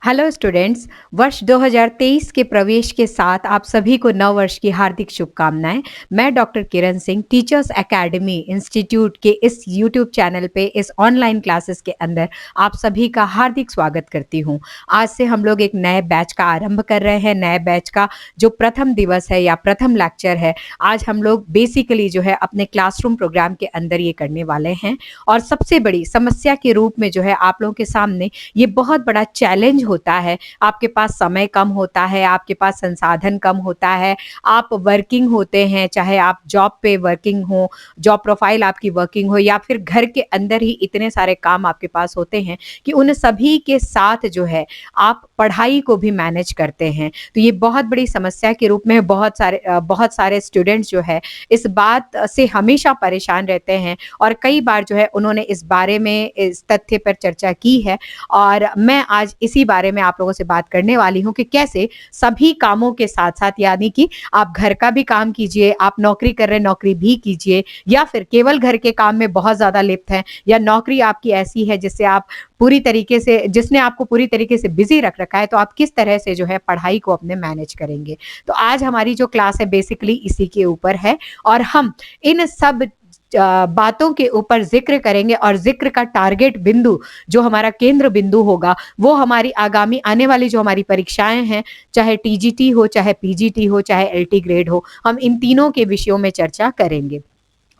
Hello students. वर्ष 2023 के प्रवेश के साथ आप सभी को नव वर्ष की हार्दिक शुभकामनाएं। मैं डॉक्टर किरण सिंह टीचर्स एकेडमी इंस्टीट्यूट के इस यूट्यूब चैनल पे इस ऑनलाइन क्लासेस के अंदर आप सभी का हार्दिक स्वागत करती हूं। आज से हम लोग एक नए बैच का आरंभ कर रहे हैं। नए बैच का जो प्रथम दिवस है या प्रथम लेक्चर है, आज हम लोग बेसिकली जो है अपने क्लासरूम प्रोग्राम के अंदर ये करने वाले हैं। और सबसे बड़ी समस्या के रूप में जो है आप लोगों के सामने ये बहुत बड़ा चैलेंज होता है। आपके पास समय कम होता है, आपके पास संसाधन कम होता है, आप वर्किंग होते हैं, चाहे आप जॉब पे वर्किंग हो, जॉब प्रोफाइल आपकी वर्किंग हो, या फिर घर के अंदर ही इतने सारे काम आपके पास होते हैं कि उन सभी के साथ जो है आप पढ़ाई को भी मैनेज करते हैं। तो ये बहुत बड़ी समस्या के रूप में बहुत सारे स्टूडेंट्स जो है इस बात से हमेशा परेशान रहते हैं और कई बार जो है उन्होंने इस बारे में, इस तथ्य पर चर्चा की है। और मैं आज इसी बारे में आप लोगों से बात करने वाली हूं कि कैसे सभी कामों के साथ साथ, यानी कि आप घर का भी काम कीजिए, आप नौकरी कर रहे हैं नौकरी भी कीजिए, या फिर केवल घर के काम में बहुत ज्यादा लिप्त हैं, या नौकरी आपकी ऐसी है जिसने आपको पूरी तरीके से बिजी रख रखा है, तो आप किस तरह से जो है पढ़ाई को अपने मैनेज करेंगे। तो आज हमारी जो क्लास है बेसिकली इसी के ऊपर है और हम इन सब बातों के ऊपर जिक्र करेंगे। और जिक्र का टारगेट बिंदु, जो हमारा केंद्र बिंदु होगा, वो हमारी आगामी आने वाली जो हमारी परीक्षाएं हैं, चाहे टीजीटी हो, चाहे पीजीटी हो, चाहे एलटी ग्रेड हो, हम इन तीनों के विषयों में चर्चा करेंगे।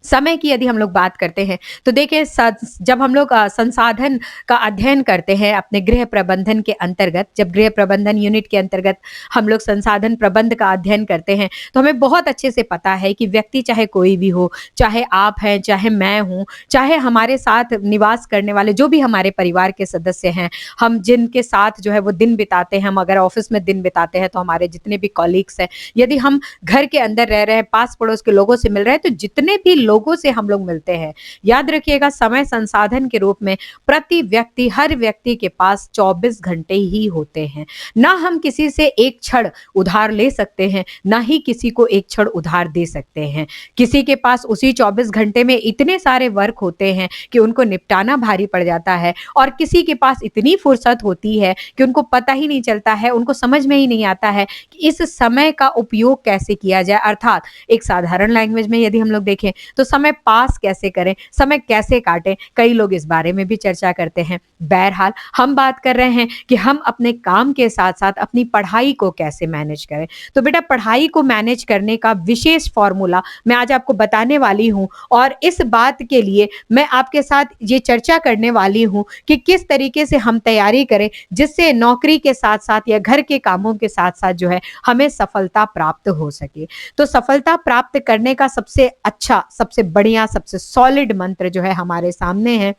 समय की यदि हम लोग बात करते हैं तो देखिए, जब हम लोग संसाधन का अध्ययन करते हैं अपने गृह प्रबंधन के अंतर्गत, जब गृह प्रबंधन यूनिट के अंतर्गत हम लोग संसाधन प्रबंध का अध्ययन करते हैं, तो हमें बहुत अच्छे से पता है कि व्यक्ति चाहे कोई भी हो, चाहे आप हैं, चाहे मैं हूं, चाहे हमारे साथ निवास करने वाले जो भी हमारे परिवार के सदस्य हैं, हम जिनके साथ जो है वो दिन बिताते हैं, हम अगर ऑफिस में दिन बिताते हैं तो हमारे जितने भी कॉलीग्स हैं, यदि हम घर के अंदर रह रहे हैं, पास पड़ोस के लोगों से मिल रहे हैं, तो जितने भी लोगों से हम लोग मिलते हैं, याद रखिएगा समय संसाधन के रूप में प्रति व्यक्ति, हर व्यक्ति के पास 24 घंटे ही होते हैं। ना हम किसी से एक क्षण उधार ले सकते हैं, ना ही किसी को एक क्षण उधार दे सकते हैं। किसी के पास उसी 24 घंटे में इतने सारे वर्क होते हैं कि उनको निपटाना भारी पड़ जाता है, और किसी के पास इतनी फुर्सत होती है कि उनको पता ही नहीं चलता है, उनको समझ में ही नहीं आता है कि इस समय का उपयोग कैसे किया जाए। अर्थात एक साधारण लैंग्वेज में यदि हम लोग देखें तो समय पास कैसे करें, समय कैसे काटें, कई लोग इस बारे में भी चर्चा करते हैं। बहरहाल हम बात कर रहे हैं कि हम अपने काम के साथ साथ अपनी पढ़ाई को कैसे मैनेज करें। तो बेटा, पढ़ाई को मैनेज करने का विशेष फॉर्मूला मैं आज आपको बताने वाली हूं, और इस बात के लिए मैं आपके साथ ये चर्चा करने वाली हूं कि किस तरीके से हम तैयारी करें जिससे नौकरी के साथ साथ या घर के कामों के साथ साथ जो है हमें सफलता प्राप्त हो सके। तो सफलता प्राप्त करने का सबसे अच्छा, सबसे बढ़िया, सबसे सॉलिड मंत्र जो है हमारे सामने है।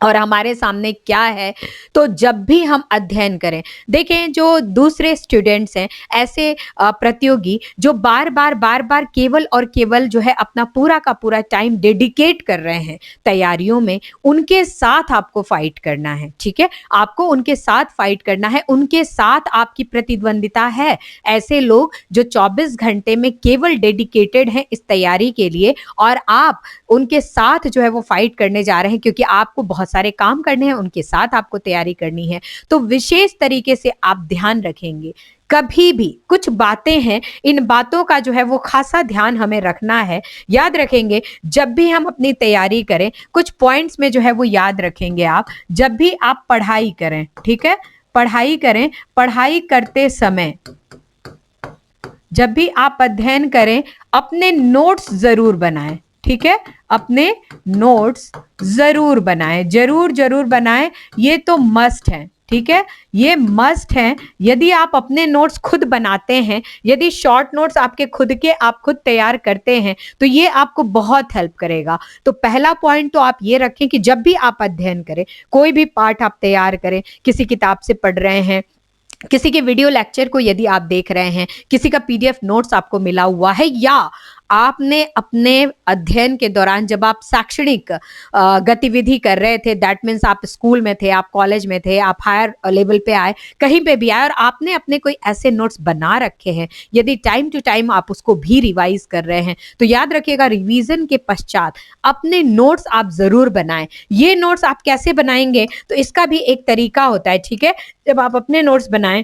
और हमारे सामने क्या है, तो जब भी हम अध्ययन करें, देखें जो दूसरे स्टूडेंट्स हैं, ऐसे प्रतियोगी जो बार बार केवल और केवल जो है अपना पूरा का पूरा टाइम डेडिकेट कर रहे हैं तैयारियों में, उनके साथ आपको फाइट करना है। ठीक है, आपको उनके साथ फाइट करना है, उनके साथ आपकी प्रतिद्वंदिता है। ऐसे लोग जो 24 घंटे में केवल डेडिकेटेड हैं इस तैयारी के लिए, और आप उनके साथ जो है वो फाइट करने जा रहे हैं, क्योंकि आपको बहुत सारे काम करने हैं, उनके साथ आपको तैयारी करनी है। तो विशेष तरीके से आप ध्यान रखेंगे। कभी भी कुछ बातें हैं, इन बातों का जो है वो खासा ध्यान हमें रखना है। याद रखेंगे, जब भी हम अपनी तैयारी करें, कुछ पॉइंट्स में जो है वो याद रखेंगे आप, जब भी आप पढ़ाई करें, ठीक है, पढ़ाई करें, पढ़ाई करते समय, जब भी आप अध्ययन करें, अपने नोट्स जरूर बनाएं। ठीक है, अपने नोट्स जरूर बनाएं, जरूर बनाएं, ये तो मस्ट है। ठीक है, ये मस्ट है। यदि आप अपने नोट्स खुद बनाते हैं, यदि शॉर्ट नोट्स आपके खुद के आप खुद तैयार करते हैं, तो ये आपको बहुत हेल्प करेगा। तो पहला पॉइंट तो आप ये रखें कि जब भी आप अध्ययन करें, कोई भी पाठ आप तैयार करें, किसी किताब से पढ़ रहे हैं, किसी के वीडियो लेक्चर को यदि आप देख रहे हैं, किसी का पीडीएफ नोट्स आपको मिला हुआ है, या आपने अपने अध्ययन के दौरान जब आप शैक्षणिक गतिविधि कर रहे थे, दैट मीन्स आप स्कूल में थे, आप कॉलेज में थे, आप हायर लेवल पे आए, कहीं पे भी आए और आपने अपने कोई ऐसे नोट्स बना रखे हैं, यदि टाइम टू टाइम आप उसको भी रिवाइज कर रहे हैं, तो याद रखिएगा रिवीजन के पश्चात अपने नोट्स आप जरूर बनाएं। ये नोट्स आप कैसे बनाएंगे, तो इसका भी एक तरीका होता है, ठीक है। जब आप अपने नोट्स बनाएं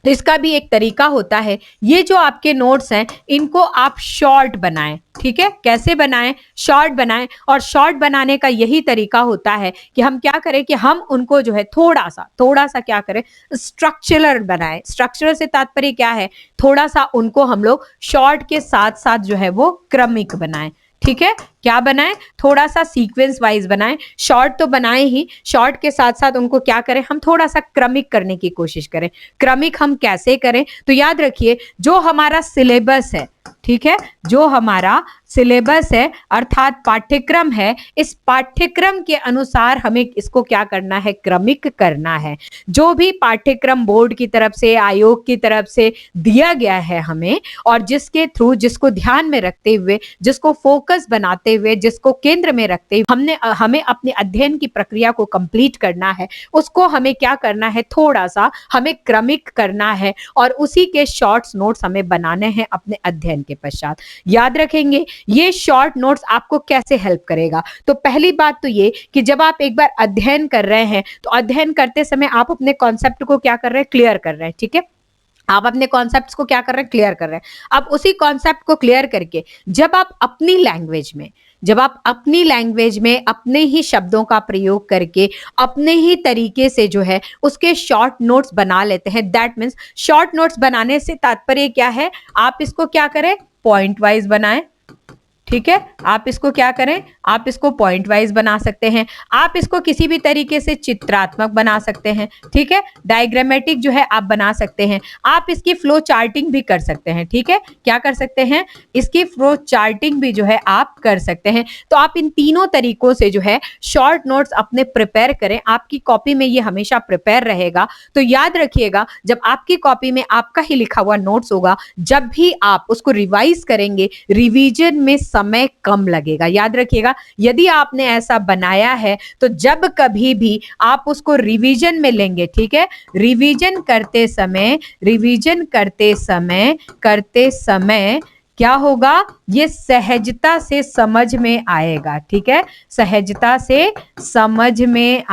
तो इसका भी एक तरीका होता है। ये जो आपके नोट्स हैं इनको आप शॉर्ट बनाएं, ठीक है। कैसे बनाएं? शॉर्ट बनाएं। और शॉर्ट बनाने का यही तरीका होता है कि हम क्या करें कि हम उनको जो है थोड़ा सा क्या करें, स्ट्रक्चरल बनाएं। स्ट्रक्चरल से तात्पर्य क्या है, थोड़ा सा उनको हम लोग शॉर्ट के साथ साथ जो है वो क्रमिक बनाएं, ठीक है। क्या बनाएं? थोड़ा सा सीक्वेंस वाइज बनाएं। शॉर्ट तो बनाए ही, शॉर्ट के साथ साथ उनको क्या करें, हम थोड़ा सा क्रमिक करने की कोशिश करें। क्रमिक हम कैसे करें, तो याद रखिए जो हमारा सिलेबस है, ठीक है, जो हमारा सिलेबस है अर्थात पाठ्यक्रम है, इस पाठ्यक्रम के अनुसार हमें इसको क्या करना है, क्रमिक करना है। जो भी पाठ्यक्रम बोर्ड की तरफ से, आयोग की तरफ से दिया गया है हमें, और जिसके थ्रू, जिसको ध्यान में रखते हुए, जिसको फोकस बनाते हुए, जिसको केंद्र में रखते हुए हमें अपने अध्ययन की प्रक्रिया को कंप्लीट करना है, उसको हमें क्या करना है, थोड़ा सा हमें क्रमिक करना है और उसी के शॉर्ट्स नोट्स हमें बनाने हैं अपने अध्ययन के पश्चात। याद रखेंगे ये शॉर्ट नोट्स आपको कैसे हेल्प करेगा। तो पहली बात तो ये कि जब आप एक बार अध्ययन कर रहे हैं तो अध्ययन करते समय आप अपने कॉन्सेप्ट को क्या कर रहे हैं, क्लियर कर रहे हैं, ठीक है। आप अपने कॉन्सेप्ट्स को क्या कर रहे हैं, क्लियर कर रहे हैं। अब उसी कॉन्सेप्ट को क्लियर करके जब आप अपनी लैंग्वेज में अपने ही शब्दों का प्रयोग करके अपने ही तरीके से जो है उसके शॉर्ट नोट्स बना लेते हैं, दैट मीन्स शॉर्ट नोट्स बनाने से तात्पर्य क्या है, आप इसको क्या करें, पॉइंट वाइज बनाएं, ठीक है। आप इसको क्या करें, आप इसको पॉइंट वाइज बना सकते हैं, आप इसको किसी भी तरीके से चित्रात्मक बना सकते हैं, ठीक है। डायग्रामेटिक जो है आप बना सकते हैं, आप इसकी फ्लो चार्टिंग भी कर सकते हैं, ठीक है। क्या कर सकते हैं, इसकी फ्लो चार्टिंग भी जो है आप कर सकते हैं। तो आप इन तीनों तरीकों से जो है शॉर्ट नोट्स अपने प्रिपेयर करें। आपकी कॉपी में ये हमेशा प्रिपेयर रहेगा। तो याद रखिएगा जब आपकी कॉपी में आपका ही लिखा हुआ नोट्स होगा, जब भी आप उसको रिवाइज करेंगे, रिवीजन में समय कम लगेगा। याद रखिएगा यदि आपने ऐसा बनाया है तो जब कभी भी आप उसको रिवीजन में लेंगे, ठीक है, रिवीजन करते समय क्या होगा, ये सहजता से समझ में आएगा, ठीक है, सहजता से समझ में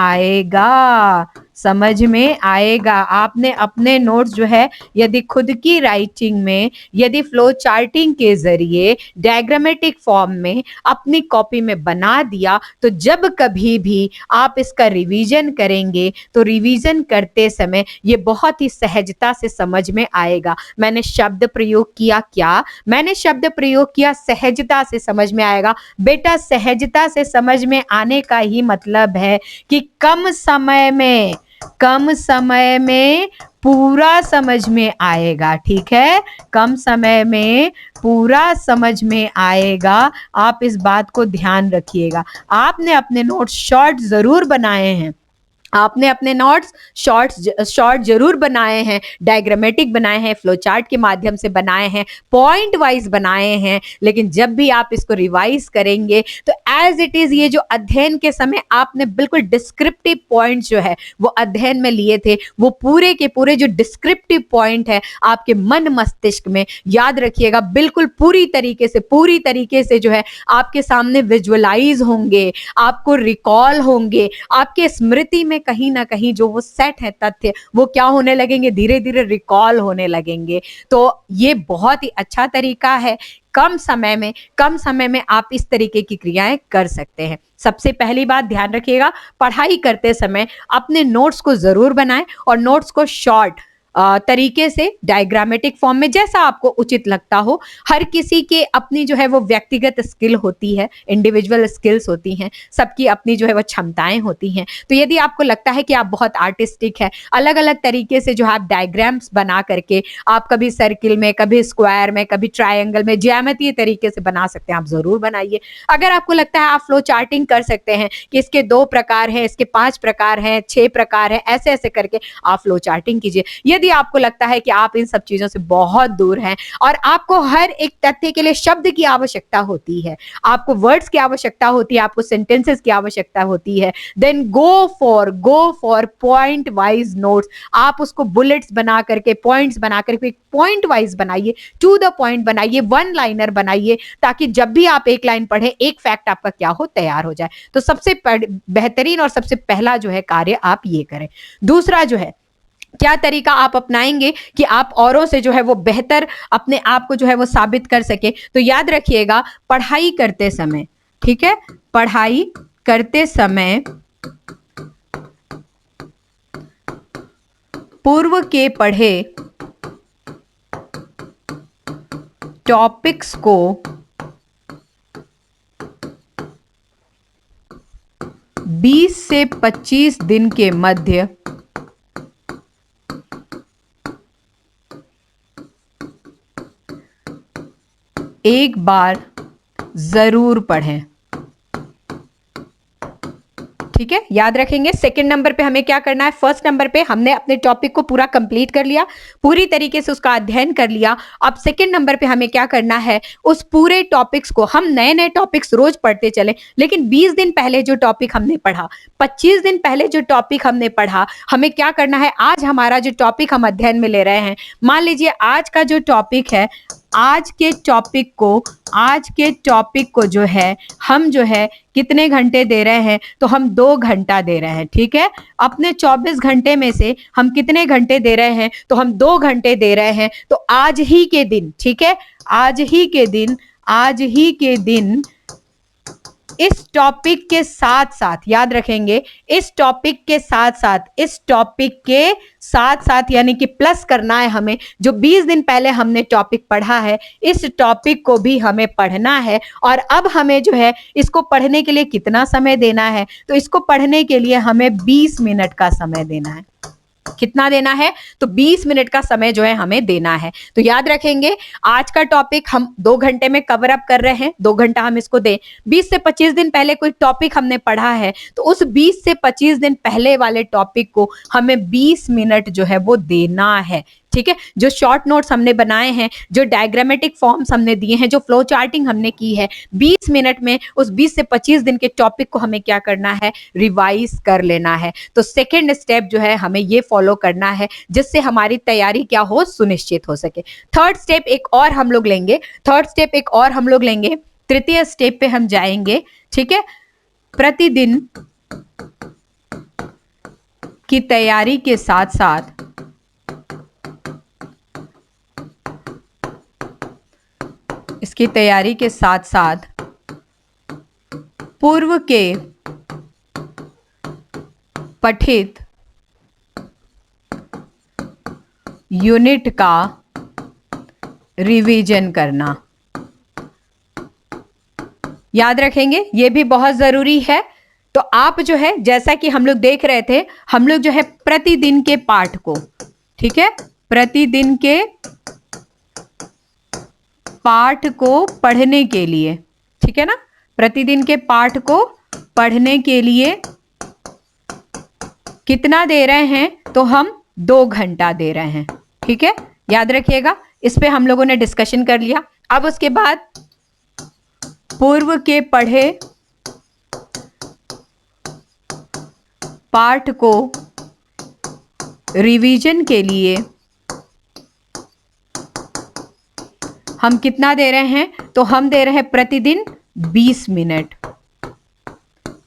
आएगा। आपने अपने नोट्स जो है यदि खुद की राइटिंग में, यदि फ्लो चार्टिंग के जरिए डायग्रामेटिक फॉर्म में अपनी कॉपी में बना दिया, तो जब कभी भी आप इसका रिवीजन करेंगे तो रिवीजन करते समय ये बहुत ही सहजता से समझ में आएगा। मैंने शब्द प्रयोग किया, क्या मैंने शब्द प्रयोग किया, सहजता से समझ में आएगा। बेटा सहजता से समझ में आने का ही मतलब है कि कम समय में पूरा समझ में आएगा, ठीक है, कम समय में पूरा समझ में आएगा। आप इस बात को ध्यान रखिएगा। आपने अपने नोट्स शॉर्ट जरूर बनाए हैं, आपने अपने नोट्स शॉर्ट जरूर बनाए हैं, डायग्रामेटिक बनाए हैं, फ्लो चार्ट के माध्यम से बनाए हैं, पॉइंट वाइज बनाए हैं, लेकिन जब भी आप इसको रिवाइज करेंगे तो एज इट इज ये जो अध्ययन के समय आपने बिल्कुल डिस्क्रिप्टिव पॉइंट जो है वो अध्ययन में लिए थे, वो पूरे के पूरे जो डिस्क्रिप्टिव पॉइंट है आपके मन मस्तिष्क में, याद रखिएगा, बिल्कुल पूरी तरीके से जो है आपके सामने विजुअलाइज होंगे, आपको रिकॉल होंगे, आपके स्मृति में कहीं ना कहीं जो वो सेट है तथ्य वो क्या होने लगेंगे, धीरे धीरे रिकॉल होने लगेंगे। तो ये बहुत ही अच्छा तरीका है। कम समय में आप इस तरीके की क्रियाएं कर सकते हैं। सबसे पहली बात ध्यान रखिएगा, पढ़ाई करते समय अपने नोट्स को जरूर बनाएं और नोट्स को शॉर्ट तरीके से डायग्रामेटिक फॉर्म में, जैसा आपको उचित लगता हो। हर किसी के अपनी जो है वो व्यक्तिगत स्किल होती है, इंडिविजुअल स्किल्स होती हैं, सबकी अपनी जो है वो क्षमताएं होती हैं। तो यदि आपको लगता है कि आप बहुत आर्टिस्टिक है, अलग अलग तरीके से जो है आप डायग्राम्स बना करके आप कभी सर्किल में, कभी स्क्वायर में, कभी ट्रायंगल में, ज्यामितीय तरीके से बना सकते हैं, आप जरूर बनाइए। अगर आपको लगता है आप फ्लो चार्टिंग कर सकते हैं कि इसके 2 प्रकार हैं, इसके 5 प्रकार हैं, 6 प्रकार हैं, ऐसे ऐसे करके आप फ्लो चार्टिंग कीजिए। यदि यदि आपको लगता है कि आप इन सब चीजों से बहुत दूर हैं और आपको हर एक तथ्य के लिए शब्द की आवश्यकता होती है, आपको वर्ड्स की आवश्यकता होती है, आपको सेंटेंसेस की आवश्यकता होती है, then go for point wise notes. आप उसको बुलेट्स बना करके, पॉइंट्स बना करके, पॉइंट वाइज बनाइए, टू द पॉइंट बनाइए, वन लाइनर बनाइए, ताकि जब भी आप एक लाइन पढ़े एक फैक्ट आपका क्या हो, तैयार हो जाए। तो सबसे बेहतरीन और सबसे पहला जो है कार्य आप ये करें। दूसरा जो है, क्या तरीका आप अपनाएंगे कि आप औरों से जो है वो बेहतर अपने आप को जो है वो साबित कर सके? तो याद रखिएगा, पढ़ाई करते समय, ठीक है, पढ़ाई करते समय पूर्व के पढ़े टॉपिक्स को 20 से 25 दिन के मध्य एक बार जरूर पढ़ें। ठीक है, याद रखेंगे। सेकंड नंबर पे हमें क्या करना है? फर्स्ट नंबर पे हमने अपने टॉपिक को पूरा कंप्लीट कर लिया, पूरी तरीके से उसका अध्ययन कर लिया। अब सेकंड नंबर पे हमें क्या करना है? उस पूरे टॉपिक्स को, हम नए नए टॉपिक्स रोज पढ़ते चले, लेकिन 20 दिन पहले जो टॉपिक हमने पढ़ा, 25 दिन पहले जो टॉपिक हमने पढ़ा, हमें क्या करना है? आज हमारा जो टॉपिक हम अध्ययन में ले रहे हैं, मान लीजिए आज का जो टॉपिक है, आज के टॉपिक को जो है हम जो है कितने घंटे दे रहे हैं? तो हम 2 घंटा दे रहे हैं। ठीक है, अपने 24 घंटे में से हम कितने घंटे दे रहे हैं? तो हम 2 घंटे दे रहे हैं। तो आज ही के दिन, ठीक है, आज ही के दिन इस टॉपिक के साथ साथ, याद रखेंगे, इस टॉपिक के साथ साथ यानी कि प्लस करना है हमें, जो 20 दिन पहले हमने टॉपिक पढ़ा है, इस टॉपिक को भी हमें पढ़ना है। और अब हमें जो है इसको पढ़ने के लिए कितना समय देना है? तो इसको पढ़ने के लिए हमें 20 मिनट का समय देना है। कितना देना है? तो 20 मिनट का समय जो है हमें देना है। तो याद रखेंगे, आज का टॉपिक हम 2 घंटे में कवर अप कर रहे हैं, 2 घंटा हम इसको दें। 20 से 25 दिन पहले कोई टॉपिक हमने पढ़ा है, तो उस 20 से 25 दिन पहले वाले टॉपिक को हमें 20 मिनट जो है वो देना है। ठीक है, जो शॉर्ट नोट्स हमने बनाए हैं, जो डायग्रामेटिक फॉर्म्स हमने दिए हैं, जो फ्लो चार्टिंग हमने की है, 20 मिनट में उस 20 से 25 दिन के टॉपिक को हमें क्या करना है? रिवाइज कर लेना है। तो सेकेंड स्टेप जो है हमें ये फॉलो करना है, जिससे हमारी तैयारी क्या हो? सुनिश्चित हो सके। थर्ड स्टेप एक और हम लोग लेंगे, तृतीय स्टेप पे हम जाएंगे। ठीक है, प्रतिदिन की तैयारी के साथ साथ पूर्व के पठित यूनिट का रिवीजन करना। याद रखेंगे, ये भी बहुत जरूरी है। तो आप जो है, जैसा कि हम लोग देख रहे थे, हम लोग जो है प्रतिदिन के पाठ को, ठीक है, प्रतिदिन के पाठ को पढ़ने के लिए, ठीक है ना, प्रतिदिन के पाठ को पढ़ने के लिए कितना दे रहे हैं? तो हम 2 घंटा दे रहे हैं। ठीक है, याद रखिएगा, इस पे हम लोगों ने डिस्कशन कर लिया। अब उसके बाद पूर्व के पढ़े पाठ को रिवीजन के लिए हम कितना दे रहे हैं? तो हम दे रहे हैं प्रतिदिन 20 मिनट।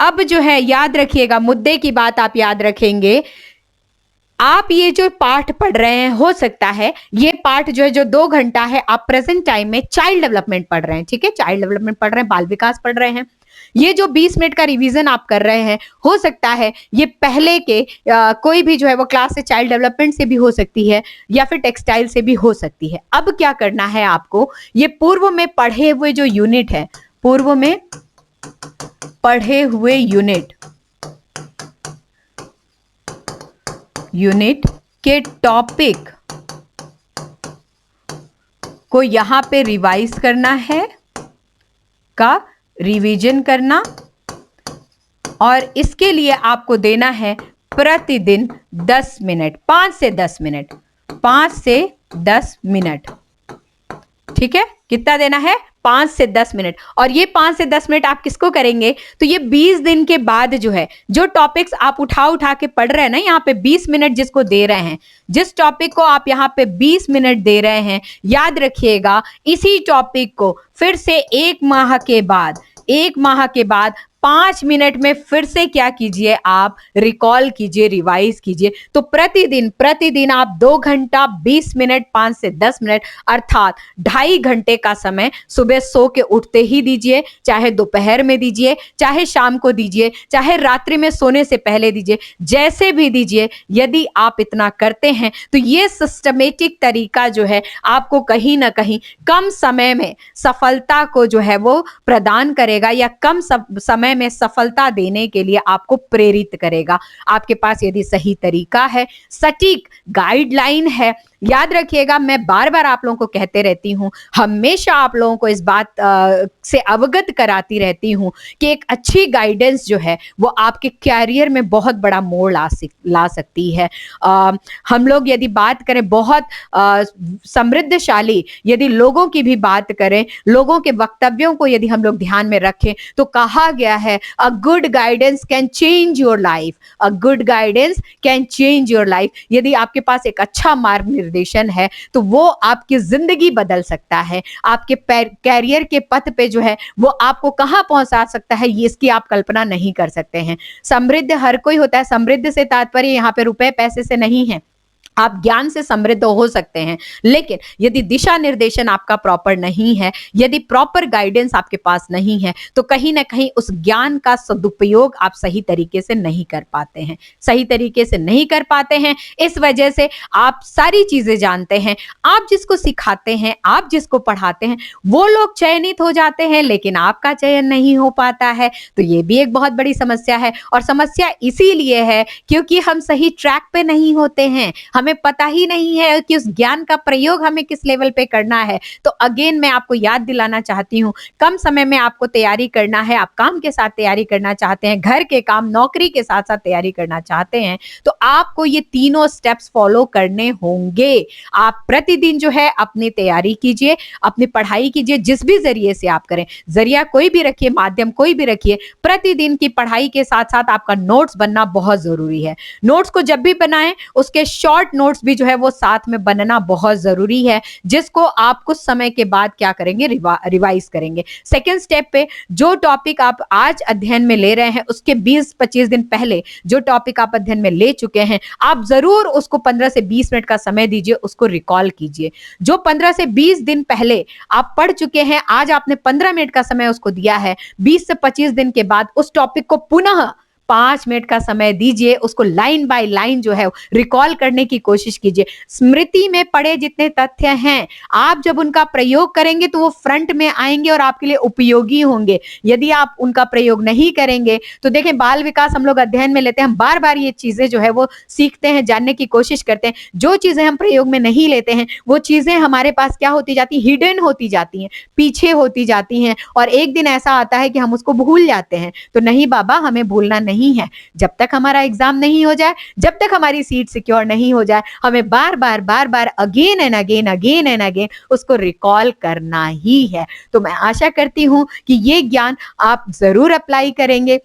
अब जो है याद रखिएगा, मुद्दे की बात आप याद रखेंगे, आप ये जो पाठ पढ़ रहे हैं, हो सकता है ये पाठ जो है, जो 2 घंटा है, आप प्रेजेंट टाइम में चाइल्ड डेवलपमेंट पढ़ रहे हैं। ठीक है, चाइल्ड डेवलपमेंट पढ़ रहे हैं, बाल विकास पढ़ रहे हैं। ये जो 20 मिनट का रिवीजन आप कर रहे हैं, हो सकता है ये पहले के कोई भी जो है वो क्लास से, चाइल्ड डेवलपमेंट से भी हो सकती है, या फिर टेक्सटाइल से भी हो सकती है। अब क्या करना है आपको? ये पूर्व में पढ़े हुए जो यूनिट है, पूर्व में पढ़े हुए यूनिट के टॉपिक को यहां पे रिवाइज करना है, का रिवीजन करना, और इसके लिए आपको देना है प्रतिदिन 10 मिनट, 5 से 10 मिनट, 5 से 10 मिनट। ठीक है, कितना देना है? 5 से 10 मिनट। और ये 5 से 10 मिनट आप किसको करेंगे? तो ये 20 दिन के बाद जो है, जो टॉपिक्स आप उठा उठा के पढ़ रहे हैं ना, यहाँ पे 20 मिनट जिसको दे रहे हैं, जिस टॉपिक को आप यहाँ पे 20 मिनट दे रहे हैं, याद रखिएगा इसी टॉपिक को फिर से 1 माह के बाद 5 मिनट में फिर से क्या कीजिए, आप रिकॉल कीजिए, रिवाइज कीजिए। तो प्रतिदिन आप 2 घंटा 20 मिनट 5 से 10 मिनट अर्थात 2.5 घंटे का समय सुबह सो के उठते ही दीजिए, चाहे दोपहर में दीजिए, चाहे शाम को दीजिए, चाहे रात्रि में सोने से पहले दीजिए, जैसे भी दीजिए। यदि आप इतना करते हैं तो ये सिस्टमेटिक तरीका जो है आपको कहीं ना कहीं कम समय में सफलता को जो है वो प्रदान करेगा, या कम समय में सफलता देने के लिए आपको प्रेरित करेगा। आपके पास यदि सही तरीका है, सटीक गाइडलाइन है, याद रखिएगा मैं बार बार आप लोगों को कहते रहती हूं, हमेशा आप लोगों को इस बात से अवगत कराती रहती हूं कि एक अच्छी गाइडेंस जो है वो आपके कैरियर में बहुत बड़ा मोड़ ला सकती है। हम लोग यदि बात करें बहुत समृद्धशाली यदि लोगों की भी बात करें, लोगों के वक्तव्यों को यदि हम लोग ध्यान में रखें, तो कहा गया है a good guidance can change your life, a good guidance can change your life. यदि आपके पास एक अच्छा मार्गनिर्देशन है तो वो आपकी जिंदगी बदल सकता है, आपके कैरियर के पथ पे जो है वो आपको कहां पहुंचा सकता है, ये इसकी आप कल्पना नहीं कर सकते हैं। समृद्ध हर कोई होता है, समृद्ध से तात्पर्य यहाँ पे रुपए पैसे से नहीं है। आप ज्ञान से समृद्ध हो सकते हैं, लेकिन यदि दिशा निर्देशन आपका प्रॉपर नहीं है, यदि प्रॉपर गाइडेंस आपके पास नहीं है, तो कहीं ना कहीं उस ज्ञान का सदुपयोग आप सही तरीके से नहीं कर पाते हैं, सही तरीके से नहीं कर पाते हैं। इस वजह से आप सारी चीजें जानते हैं, आप जिसको सिखाते हैं, आप जिसको पढ़ाते हैं, वो लोग चयनित हो जाते हैं, लेकिन आपका चयन नहीं हो पाता है। तो ये भी एक बहुत बड़ी समस्या है, और समस्या इसीलिए है क्योंकि हम सही ट्रैक पे नहीं होते हैं, हमें पता ही नहीं है कि उस ज्ञान का प्रयोग हमें किस लेवल पे करना है। तो अगेन मैं आपको याद दिलाना चाहती हूं, कम समय में आपको तैयारी करना है, आप काम के साथ तैयारी करना चाहते हैं, घर के काम नौकरी के साथ साथ तैयारी करना चाहते हैं, तो आपको ये तीनों स्टेप्स फॉलो करने होंगे। आप प्रतिदिन जो है अपनी तैयारी कीजिए, अपनी पढ़ाई कीजिए, जिस भी जरिए से आप करें, जरिया कोई भी रखिए, माध्यम कोई भी रखिए, प्रतिदिन की पढ़ाई के साथ साथ आपका नोट्स बनना बहुत जरूरी है। नोट्स को जब भी बनाएं उसके शॉर्ट नोट्स भी जो है वो साथ में बनना बहुत जरूरी है, जिसको आप कुछ समय के बाद क्या करेंगे, रिवाइज करेंगे। सेकेंड स्टेप पे जो टॉपिक आप आज अध्ययन में ले रहे हैं उसके 20-25 दिन पहले जो टॉपिक आप अध्ययन में ले चुके हैं, आप जरूर उसको 15 से 20 मिनट का समय दीजिए, उसको रिकॉल कीजिए। जो 15 से 20 दिन पहले आप पढ़ चुके हैं, आज आपने 15 मिनट का समय उसको दिया है, 20 से 25 दिन के बाद उस टॉपिक को पुनः 5 मिनट का समय दीजिए, उसको लाइन बाय लाइन जो है रिकॉल करने की कोशिश कीजिए। स्मृति में पड़े जितने तथ्य हैं, आप जब उनका प्रयोग करेंगे तो वो फ्रंट में आएंगे और आपके लिए उपयोगी होंगे। यदि आप उनका प्रयोग नहीं करेंगे तो देखें, बाल विकास हम लोग अध्ययन में लेते हैं, हम बार बार ये चीजें जो है वो सीखते हैं, जानने की कोशिश करते हैं। जो चीजें हम प्रयोग में नहीं लेते हैं वो चीजें हमारे पास क्या होती जाती, हिडन होती जाती हैं, पीछे होती जाती हैं, और एक दिन ऐसा आता है कि हम उसको भूल जाते हैं। तो नहीं बाबा, हमें भूलना नहीं है। जब तक हमारा एग्जाम नहीं हो जाए, जब तक हमारी सीट सिक्योर नहीं हो जाए, हमें बार बार अगेन एंड अगेन उसको रिकॉल करना ही है। तो मैं आशा करती हूं कि ये ज्ञान आप जरूर अप्लाई करेंगे।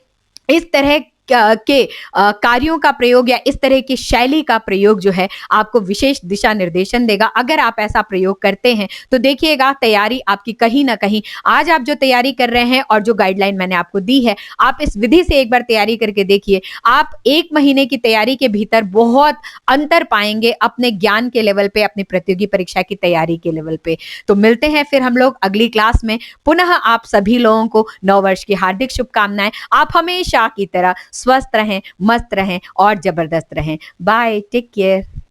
इस तरह के कार्यों का प्रयोग या इस तरह की शैली का प्रयोग जो है आपको विशेष दिशा निर्देशन देगा। अगर आप ऐसा प्रयोग करते हैं तो देखिएगा तैयारी आपकी कहीं ना कहीं, आज आप जो तैयारी कर रहे हैं और जो गाइडलाइन मैंने आपको दी है, आप इस विधि से एक बार तैयारी करके देखिए, आप 1 महीने की तैयारी के भीतर बहुत अंतर पाएंगे अपने ज्ञान के लेवल पे, अपनी प्रतियोगी परीक्षा की तैयारी के लेवल पे। तो मिलते हैं फिर हम लोग अगली क्लास में। पुनः आप सभी लोगों को नव वर्ष की हार्दिक शुभकामनाएं। आप हमेशा की तरह स्वस्थ रहें, मस्त रहें और जबरदस्त रहें। Bye, take care.